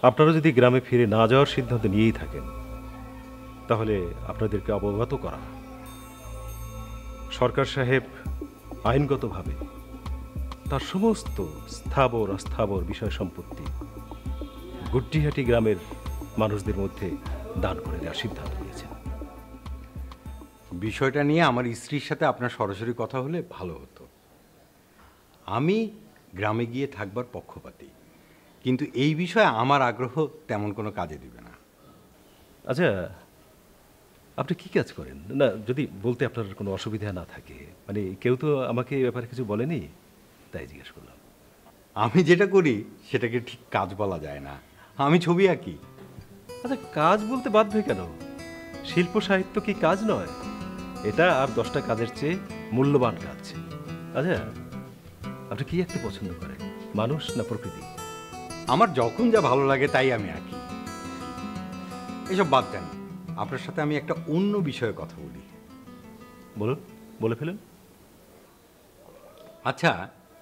আপনারা যদি গ্রামে ফিরে না যাওয়ার সিদ্ধান্ত নিয়েই থাকেন, তাহলে আপনাদেরকে অবগত করা, সরকার সাহেব আইনগতভাবে তার সমস্ত স্থাবর অস্থাবর বিষয় সম্পত্তি গুড্ডিহাটি গ্রামের মানুষদের মধ্যে দান করে দেওয়ার সিদ্ধান্ত নিয়েছেন। বিষয়টা নিয়ে আমার স্ত্রীর সাথে আপনার সরাসরি কথা হলে ভালো হতো। আমি গ্রামে গিয়ে থাকবার পক্ষপাতী, কিন্তু এই বিষয়ে আমার আগ্রহ তেমন কোনো কাজে দিবে না। আচ্ছা, আপনি কি কাজ করেন? না, যদি বলতে আপনার কোনো অসুবিধা না থাকে। মানে কেউ তো আমাকে এ ব্যাপারে কিছু বলেনি, তাই জিজ্ঞেস করলাম। আমি যেটা করি সেটাকে ঠিক কাজ বলা যায় না। আমি ছবি আঁকি। আচ্ছা, কাজ বলতে বাধ্য কেন? শিল্প সাহিত্য কি কাজ নয়? এটা আর 10টা কাজের চেয়ে মূল্যবান কাজ। আচ্ছা, আপনি কি আঁকতে পছন্দ করেন, মানুষ না প্রকৃতি? আমার যখন যা ভালো লাগে তাই আমি আঁকি। এসব বাদ দেন, আপনার সাথে আমি একটা অন্য বিষয়ে কথা বলি। বলুন, বলে ফেলেন। আচ্ছা,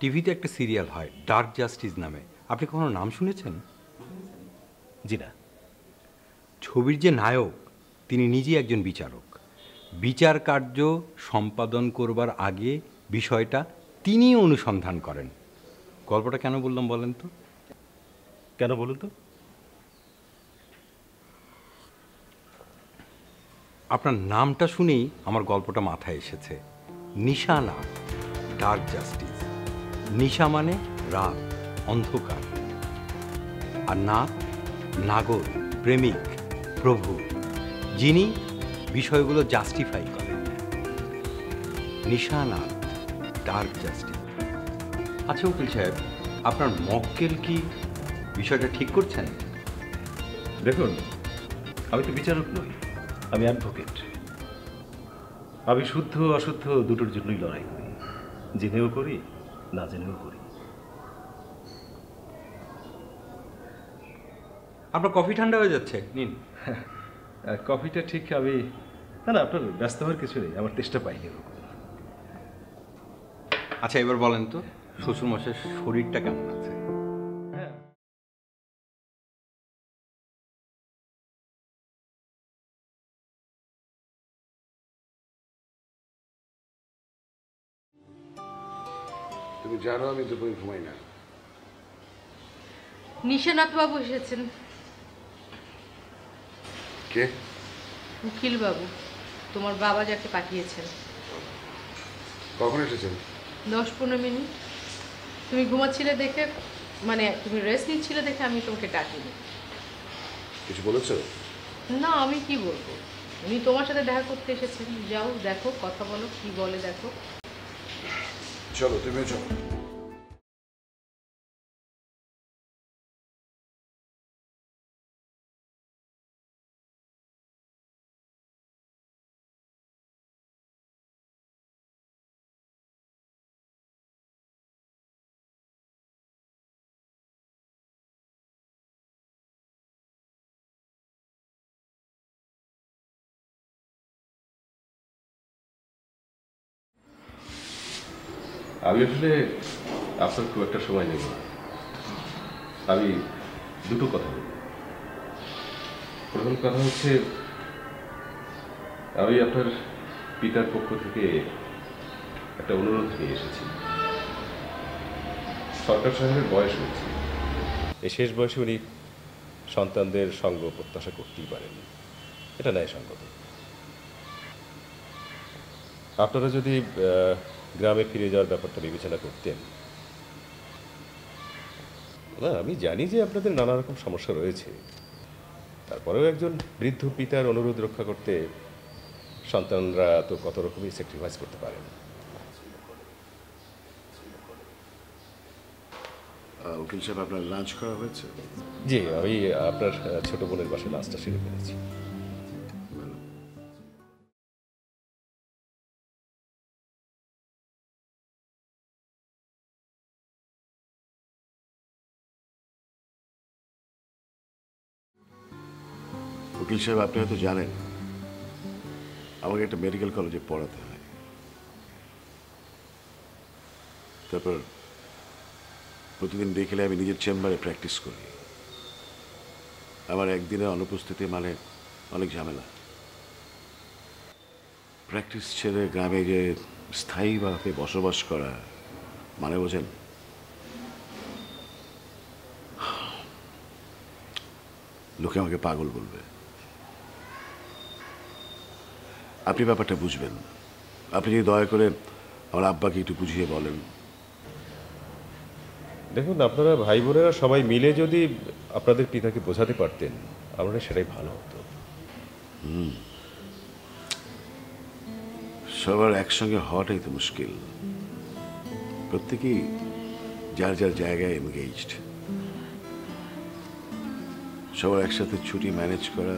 টিভিতে একটা সিরিয়াল হয় ডার্ক জাস্টিস নামে, আপনি কোনো নাম শুনেছেন? জি না। ছবির যে নায়ক, তিনি নিজেই একজন বিচারক। বিচার কার্য সম্পাদন করবার আগে বিষয়টা তিনি অনুসন্ধান করেন। গল্পটা কেন বললাম বলেন তো? কেন বলুন তো? আপনার নামটা শুনেই আমার গল্পটা মাথায় এসেছে। নিশানা, ডার্ক জাস্টিস। নিশা মানে রাত, অন্ধকার, আর নাগ, নাগর, প্রেমিক, প্রভু, যিনি বিষয়গুলো জাস্টিফাই করেন। নিশানা, ডার্ক জাস্টিস। আচ্ছা উকিল সাহেব, আপনার মক্কেল কি বিষয়টা ঠিক করছেন? দেখুন, আমি তো বিচারক নই, আমি অ্যাডভোকেট। আমি শুদ্ধ অশুদ্ধ দুটোর জন্যই লড়াই করি, জেনেও করি, না জেনেও করি। আপনার কফি ঠান্ডা হয়ে যাচ্ছে, নিন। কফিটা ঠিক আমি, না না, আপনার ব্যস্ত হওয়ার কিছু নেই, আমার তেষ্টা পাইনি ওরকম। আচ্ছা এবার বলেন তো, শ্বশুরমশাইয়ের শরীরটা কেমন আছে? তুমি জানো আমি দুপুরে ঘুমাই না। নিশানাথ বাবু এসেছেন। কে? উকিল বাবু, তোমার বাবা যাকে পাঠিয়েছেন। কখন এসেছেন? 10-15 মিনিট। তুমি ঘুমাচ্ছিলে দেখে, মানে তুমি রেস্ট নিচ্ছিলে দেখে আমি তোমাকে ডাকিনি। কিছু বলেছো? না, আমি কি বলবো, উনি তোমার সাথে দেখা করতে এসেছেন। যাও দেখো, কথা বলো, কি বলে দেখো। চলো, তুমিও চলো। আমি আসলে আপনার খুব একটা সময় নেব না। আমি দুটো কথা বলব। প্রথম কথা হচ্ছে, আমি আপনার পিতার পক্ষ থেকে একটা অনুরোধ নিয়ে এসেছি। সরকার সাহেবের বয়স হয়েছে, এই শেষ বয়সে উনি সন্তানদের সঙ্গ প্রত্যাশা করতেই পারেন, এটা ন্যায়সঙ্গত। আপনারা যদি গ্রামে ফিরে যাওয়ার ব্যাপারটা বিবেচনা করতেন। না, আমি জানি যে আপনাদের নানা রকম সমস্যা রয়েছে, তারপরেও একজন বৃদ্ধ পিতার অনুরোধ রক্ষা করতে সন্তানরা তো কত রকমই স্যাক্রিফাইস করতে পারেন। উকিল সাহেব, আপনার লাঞ্চ করা হয়েছে? জি, আমি আপনার ছোট বোনের বাসায় লাঞ্চটা সেরে ফেলেছি। উকিল সাহেব, আপনি হয়তো জানেন আমাকে একটা মেডিকেল কলেজে পড়াতে হয়। তারপর প্রতিদিন বিকেলে আমি নিজের চেম্বারে প্র্যাকটিস করি। আমার একদিনের অনুপস্থিতি মানে অনেক ঝামেলা। প্র্যাকটিস ছেড়ে গ্রামে যে স্থায়ীভাবে বসবাস করা মানে বোঝেন? লোকে আমাকে পাগল বলবে। আপনি ব্যাপারটা বুঝবেন। আপনি যদি দয়া করে আমার আব্বাকে একটু বুঝিয়ে বলেন। দেখুন, আপনারা ভাই বোনেরা সবাই মিলে যদি আপনাদের পিতাকে বোঝাতে পারতেন, আমরা সেটাই ভালো হতো। সবার একসঙ্গে হওয়াটাই তো মুশকিল। প্রত্যেকেই যার যার জায়গায় এনগেজড। সবার একসাথে ছুটি ম্যানেজ করা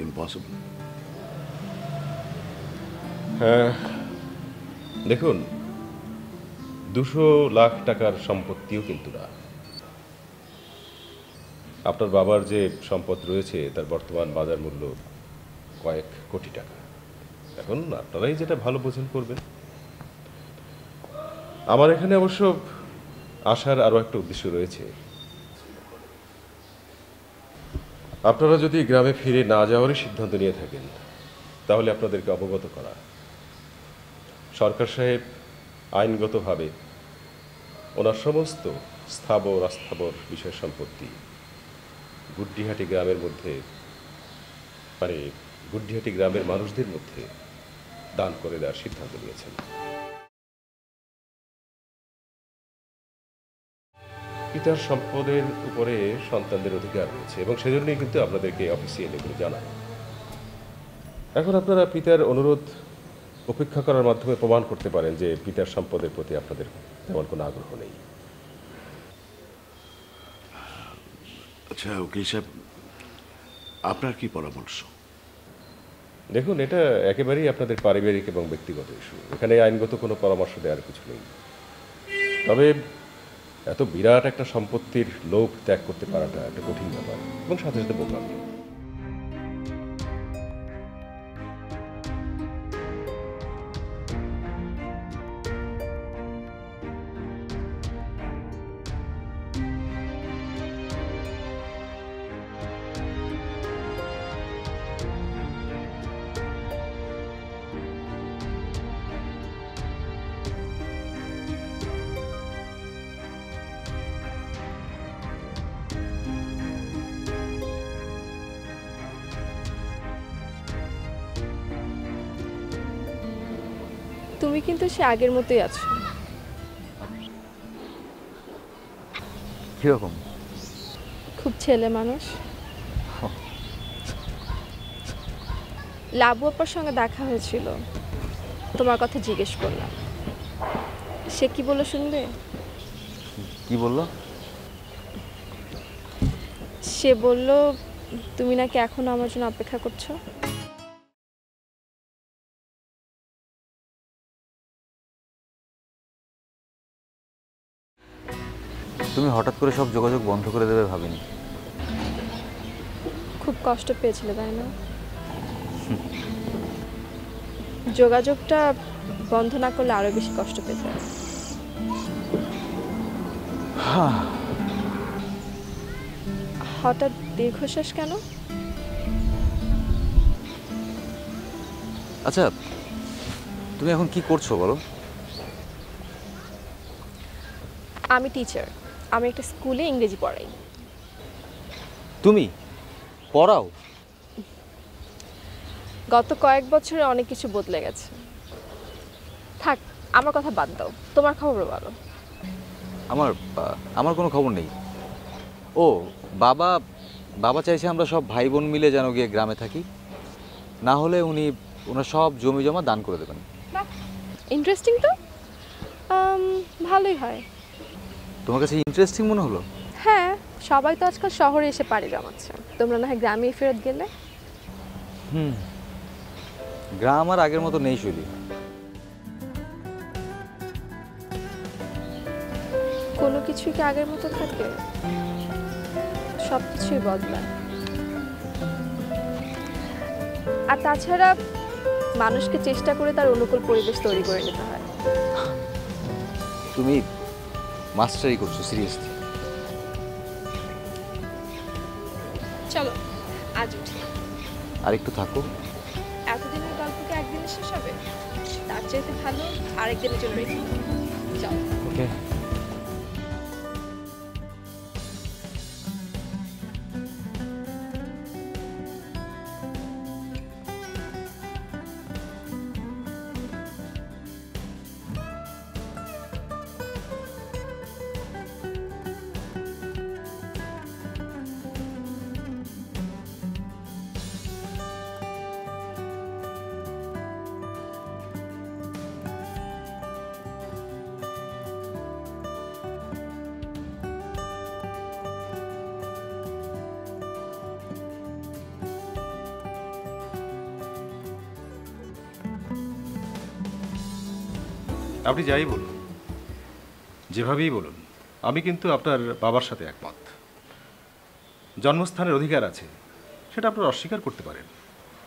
ইম্পসিবল। হ্যাঁ, দেখুন, 200 লাখ টাকার সম্পত্তিও কিন্তু না। আপনার বাবার যে সম্পদ রয়েছে তার বর্তমান বাজার মূল্য কয়েক কোটি টাকা। এখন আপনারাই যেটা ভালো বোঝেন করবেন। আমার এখানে অবশ্য আসার আরও একটা উদ্দেশ্য রয়েছে। আপনারা যদি গ্রামে ফিরে না যাওয়ারই সিদ্ধান্ত নিয়ে থাকেন, তাহলে আপনাদেরকে অবগত করা, সরকার সাহেব আইনগতভাবে ওনার সমস্ত স্থাবর অস্থাবর বিষয় সম্পত্তি গুড্ডিহাটি গ্রামের মধ্যে, মানে গুড্ডিহাটি গ্রামের মানুষদের মধ্যে দান করে দেওয়ার সিদ্ধান্ত নিয়েছেন। পিতার সম্পদের উপরে সন্তানদের অধিকার রয়েছে এবং সেজন্যই কিন্তু আপনাদেরকে অফিসিয়ালি এগুলো জানানো। এখন আপনারা পিতার অনুরোধ উপেক্ষা করার মাধ্যমে প্রমাণ করতে পারেন যে পিতার সম্পদের প্রতি আপনাদের তেমন কোনো আগ্রহ নেই। আচ্ছা উকিল সাহেব, আপনার কি পরামর্শ? দেখুন, এটা একেবারেই আপনাদের পারিবারিক এবং ব্যক্তিগত ইস্যু। এখানে আইনগত কোনো পরামর্শ দেওয়ার কিছু নেই। তবে এত বিরাট একটা সম্পত্তির লোভ ত্যাগ করতে পারাটা একটা কঠিন ব্যাপার এবং সাথে সাথে বোকামি। তুমি কিন্তু সে আগের মতোই আছো। কিরকম? খুব ছেলে মানুষ। লাবু আপার সঙ্গে দেখা হয়েছিল, তোমার কথা জিজ্ঞেস করলাম। সে কি বললো শুনবে? কি বললো? সে বলল তুমি নাকি এখনো আমার জন্য অপেক্ষা করছো। তুমি হঠাৎ করে সব যোগাযোগ বন্ধ করে দেবে ভাবিনি। খুব কষ্ট পেয়েছিলে তাই না? যোগাযোগটা বন্ধ না করলে আরো বেশি কষ্ট পেতে। হঠাৎ দীর্ঘশ্বাস কেন? আচ্ছা, তুমি এখন কি করছো বলো? আমি টিচার। আমি একটা স্কুলে ইংরেজি পড়াই। তুমি পড়াও? গত কয়েক বছরে অনেক কিছু বদলে গেছে। থাক, আমার কথা বাদ দাও, তোমার খবর বলো। আমার কোনো খবর নেই। ও বাবা বাবা চাইছে আমরা সব ভাই বোন মিলে যেন গিয়ে গ্রামে থাকি, না হলে ওনার সব জমি জমা দান করে দেবেন। ইন্টারেস্টিং তো। ভালোই হয়। তোমার কাছে ইন্টারেস্টিং মনে হলো? হ্যাঁ, সবাই তো আজকাল শহরে এসে পাড়ি জমাচ্ছে, তোমরা না হয় গ্রামে ফেরত গেলে। গ্রাম আর আগের মতো নেই শৈলী। কোনো কিছুই কি আগের মতো থাকে? সব কিছুই বদলায়। আর তাছাড়া মানুষকে চেষ্টা করে তার অনুকূল পরিবেশ তৈরি করে নিতে হয়। তুমি মাস্টারি করছো সিরিয়াসলি? আর একটু থাকো। এতদিনের গল্পকে একদিনে শেষ হবে? তার চাইতে ভালো আরেকদিনের জন্য রেখে দিই। চল। ওকে। আপনি যাই বলুন, যেভাবেই বলুন, আমি কিন্তু আপনার বাবার সাথে একমত। জন্মস্থানের অধিকার আছে, সেটা আপনারা অস্বীকার করতে পারেন,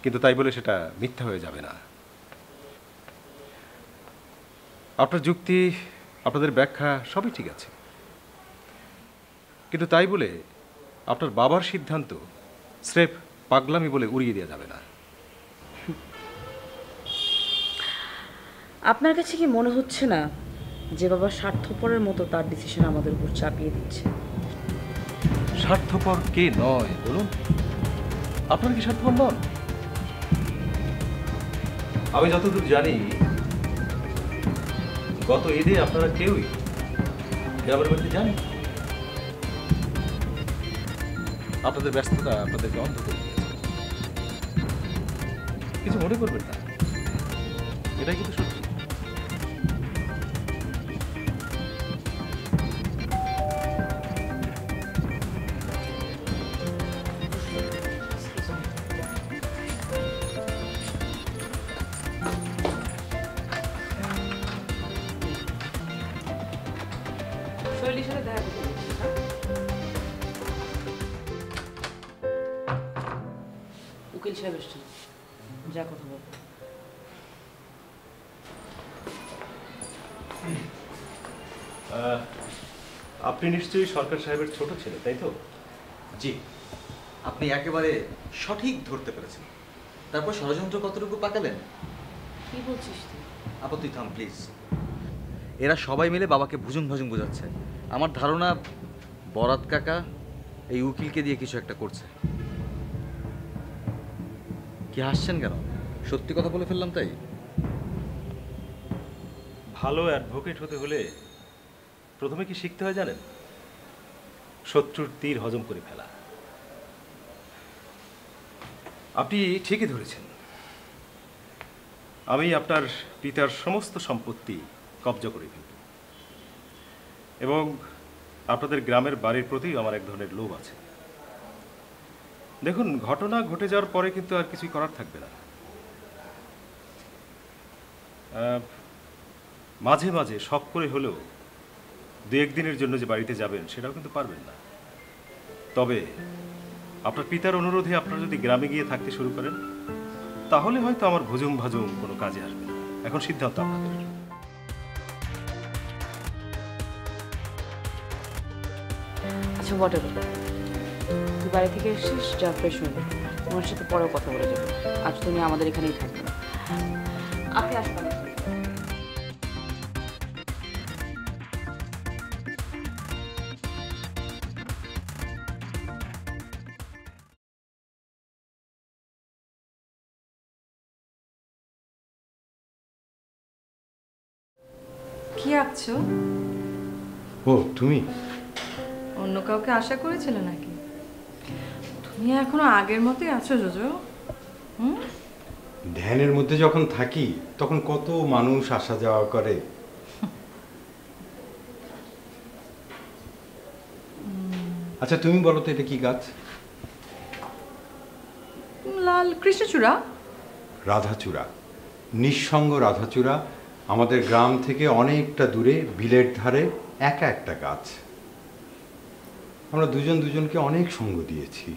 কিন্তু তাই বলে সেটা মিথ্যা হয়ে যাবে না। আপনার যুক্তি, আপনাদের ব্যাখ্যা সবই ঠিক আছে, কিন্তু তাই বলে আপনার বাবার সিদ্ধান্ত স্রেফ পাগলামি বলে উড়িয়ে দেওয়া যাবে না। আপনার কাছে কি মনে হচ্ছে না যে বাবা স্বার্থপরের মতো তার ডিসিশন আমাদের উপর চাপিয়ে দিচ্ছে? স্বার্থপর কে নয় বলুন? আপনারা কি স্বার্থপর নন? আমি যতদূর জানি, গত ঈদে আপনারা কেউই গ্রামের বাড়িতে যান। আপনাদের ব্যস্ততা আপনাদেরকে অন্ধ করে দিয়েছে। কিছু মনে করবেন না, এটাই কিন্তু সত্যি। শৈলীর সাথে দেখা করতে গেছিস, হ্যাঁ? উকিল সাহেব এসছেন, যা কথা বল। আপনি নিশ্চয়ই সরকার সাহেবের ছোট ছেলে, তাই তো? জি, আপনি একেবারে সঠিক ধরতে পেরেছেন। তারপর ষড়যন্ত্র কতটুকু পাকালেন? কি বলছিস তুই? আপত্তি থাম প্লিজ। এরা সবাই মিলে বাবাকে ভুজুং ভাজুং বোঝাচ্ছে। আমার ধারণা বরাত কাকা এই উকিলকে দিয়ে কিছু একটা করছে। কি হাসছেন কেন? সত্যি কথা বলে ফেললাম তাই। ভালো অ্যাডভোকেট হতে হলে প্রথমে কি শিখতে হয় জানেন? শত্রুর তীর হজম করে ফেলা। আপনি ঠিকই ধরেছেন। আমি আপনার পিতার সমস্ত সম্পত্তি কবজা করে ফেলব, এবং আপনাদের গ্রামের বাড়ির প্রতি আমার এক ধরনের লোভ আছে। দেখুন, ঘটনা ঘটে যাওয়ার পরে কিন্তু আর কিছুই করার থাকবে না। মাঝে মাঝে শখ করে হলেও দু একদিনের জন্য যে বাড়িতে যাবেন সেটাও কিন্তু পারবেন না। তবে আপনার পিতার অনুরোধে আপনারা যদি গ্রামে গিয়ে থাকতে শুরু করেন, তাহলে হয়তো আমার ভুজুং ভাজুং কোনো কাজে আসবে না। এখন সিদ্ধান্ত আপনাদের। আচ্ছা, হোয়াট এভার, তুই বাড়ি থেকে এসেছিস, যা ফ্রেশ হয়ে যাবে। তোমার সাথে পরেও কথা বলে যাবে। আজ তুমি আমাদের এখানেই থাকবে। আপনি আসবেন। কি আঁকছো? ও তুমি? অন্য কাউকে আশা করেছিলে নাকি? তুমি এখনো আগের মতোই আছো জোজো। ধ্যানের মধ্যে যখন থাকি তখন কত মানুষ আসা যাওয়া করে। আচ্ছা তুমি বলো তো, এটা কি গাছ? লাল কৃষ্ণচূড়া। রাধাচূড়া, নিঃসঙ্গ রাধাচূড়া। আমাদের গ্রাম থেকে অনেকটা দূরে বিলের ধারে একা একটা গাছ। আমরা দুজন দুজনকে অনেক সঙ্গ দিয়েছি।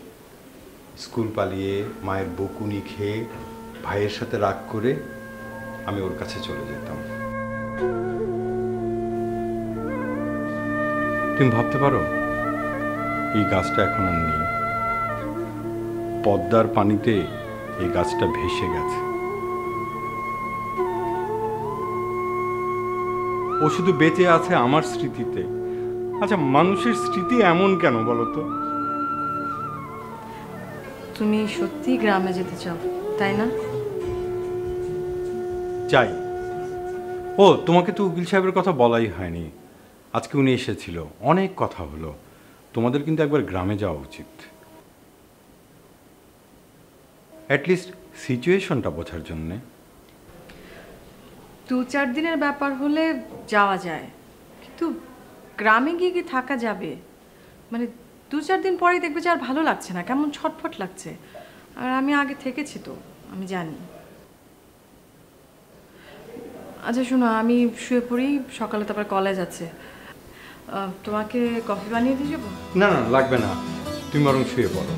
স্কুল পালিয়ে, মায়ের বকুনি খেয়ে, ভাইয়ের সাথে রাগ করে আমি ওর কাছে চলে যেতাম। তুমি ভাবতে পারো এই গাছটা এখন আর নেই। পদ্মার পানিতে এই গাছটা ভেসে গেছে। ও শুধু বেঁচে আছে আমার স্মৃতিতে। আচ্ছা, মানুষের স্মৃতি এমন কেন বলো তো? তুমি সত্যি গ্রামে যেতে চাও তাই না? চাই। ও, তোমাকে তো উকিল সাহেবের কথা বলাই হয়নি। আজকে উনি এসেছিল, অনেক কথা হলো। তোমাদের কিন্তু একবার গ্রামে যাওয়া উচিত, অ্যাটলিস্ট সিচুয়েশনটা বোঝার জন্যে। 2-4 দিনের ব্যাপার হলে যাওয়া যায়, কিন্তু গ্রামে গিয়ে কি থাকা যাবে? মানে 2-4 দিন পরেই দেখবে যে আর ভালো লাগছে না, কেমন ছটফট লাগছে। আর আমি আগে থেকেছি তো, আমি জানি। আচ্ছা শোনো, আমি শুয়ে পড়ি, সকালে তারপর কলেজ আছে। তোমাকে কফি বানিয়ে দিয়ে যাবো? না না, লাগবে না, তুমি বরং শুয়ে পড়ো।